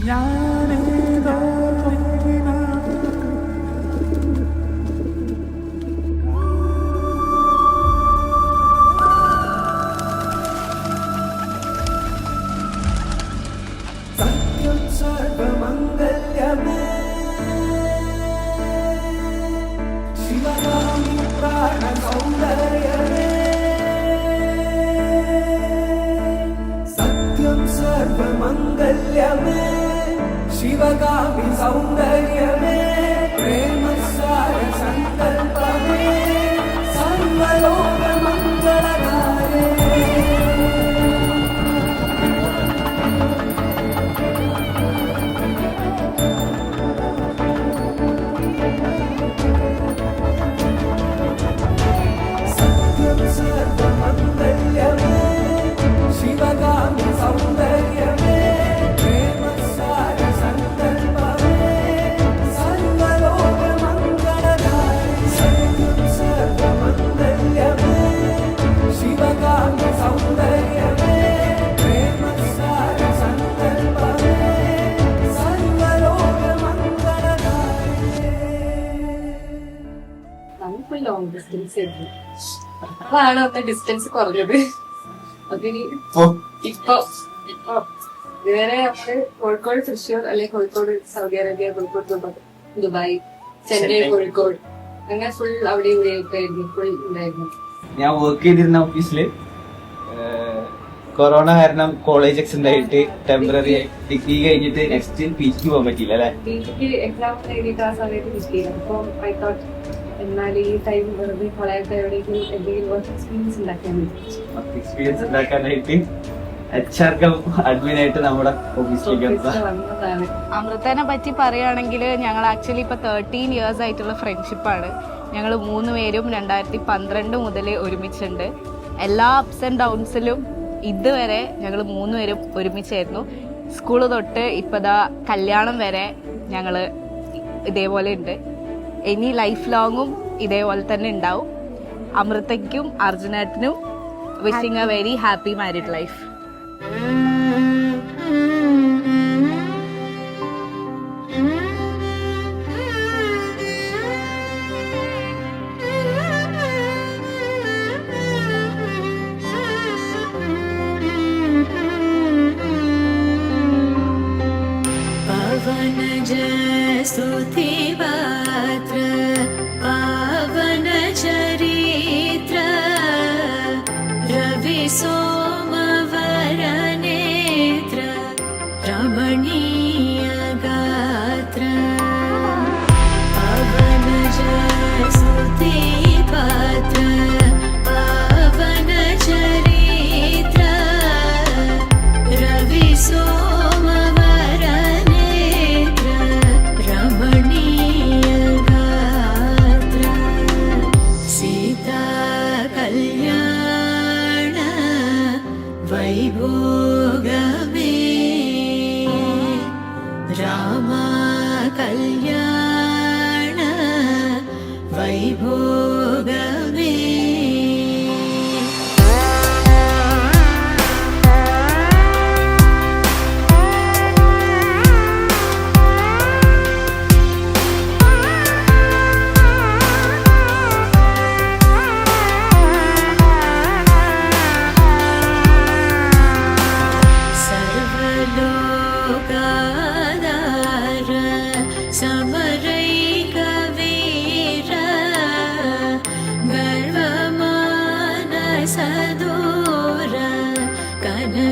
सर्वमङ्गल्यमे शिवगामि सौन्दर्यमे प्रेमसार सङ्कल्पमे सर्वलोकमङ्गलकारे सत्यं सर्वमङ्गल्यमे शिवगामि सौन्दर्यमे प्रेमसार सङ्कल्पमे सर्वलोकमङ्गलकारे सत्यं सर्वमङ्गल्यमे शिवगामि सौन्दर्यमे प्रेमसार सङ्कल्पमे सर्वलोकमङ्गलकारे. നമുക്ക് ലോങ് ഡിസ്റ്റൻസ് ആയിരുന്നു. അതാണ് ഒന്ന് ഡിസ്റ്റൻസ് കുറഞ്ഞത്. അതിന് ഇപ്പൊ ഇതുവരെ നമ്മള് കോഴിക്കോട് തൃശ്ശൂർ അല്ലെങ്കിൽ Kozhikode Saudi Arabia, Kozhikode Dubai, Chennai, Kozhikode അങ്ങനെ ഫുൾ അവിടെ ഇവിടെയായിട്ടായിരുന്നു ഫുൾ ഉണ്ടായിരുന്നു. ഞാൻ വർക്ക് ചെയ്തിരുന്ന ഓഫീസില് കൊറോണ കാരണം കോളേജ് എക്സ്റ്റൻഡ് ആയിട്ട് ടെമ്പററി ഡിഗ്രി കഴിഞ്ഞിട്ട് നെക്സ്റ്റ് പിജിക്ക് പോകാൻ പറ്റിയില്ല അല്ലെ. പിജിക്ക് എക്സാം കഴിഞ്ഞിട്ട് ആ സമയത്ത് കിട്ടിയില്ല. അപ്പൊ ഐ തോട്ട് എന്നാൽ ഈ ടൈം വെറുതെ കൊളയായിട്ട് എവിടെയെങ്കിലും എന്തെങ്കിലും വർക്ക് എക്സ്പീരിയൻസ് ഉണ്ടാക്കാൻ വർക്ക് എക്സ്പീരിയൻസ് ഉണ്ടാക്കാനായിട്ട് HR അഡ്മിൻ ആയിട്ട് നമ്മുടെ ഓഫീസിലേക്ക് വന്നതാണ്. അമൃതനെ പറ്റി പറയുകയാണെങ്കിൽ ഞങ്ങൾ ആക്ച്വലി ഇപ്പൊ 13 years ആയിട്ടുള്ള ഫ്രണ്ട്ഷിപ്പാണ്. ഞങ്ങൾ 3 പേരും 2012 മുതൽ ഒരുമിച്ചുണ്ട്. എല്ലാ അപ്സ് ആൻഡ് ഡൗൺസിലും ഇതുവരെ ഞങ്ങൾ 3 പേരും ഒരുമിച്ചായിരുന്നു. സ്കൂള് തൊട്ട് ഇപ്പതാ കല്യാണം വരെ ഞങ്ങൾ ഇതേപോലെ ഉണ്ട്. ഇനി ലൈഫ് ലോങ്ങും ഇതേപോലെ തന്നെ ഉണ്ടാവും. അമൃതയ്ക്കും അർജുനേട്ടനും wishing a very happy married life. पावन चरित्र रवि सोमवर नेत्र रमणीय गात्र पावन जसुति पात्र पावन चरित्र रवि सोमवर नेत्र रमणीय गात्र सीता कल्याण वैभोगमे रामा कल्याण वैभोगमे सर्वलोकाधार समरैकवीर गर्वमानसदूर कनकागधीर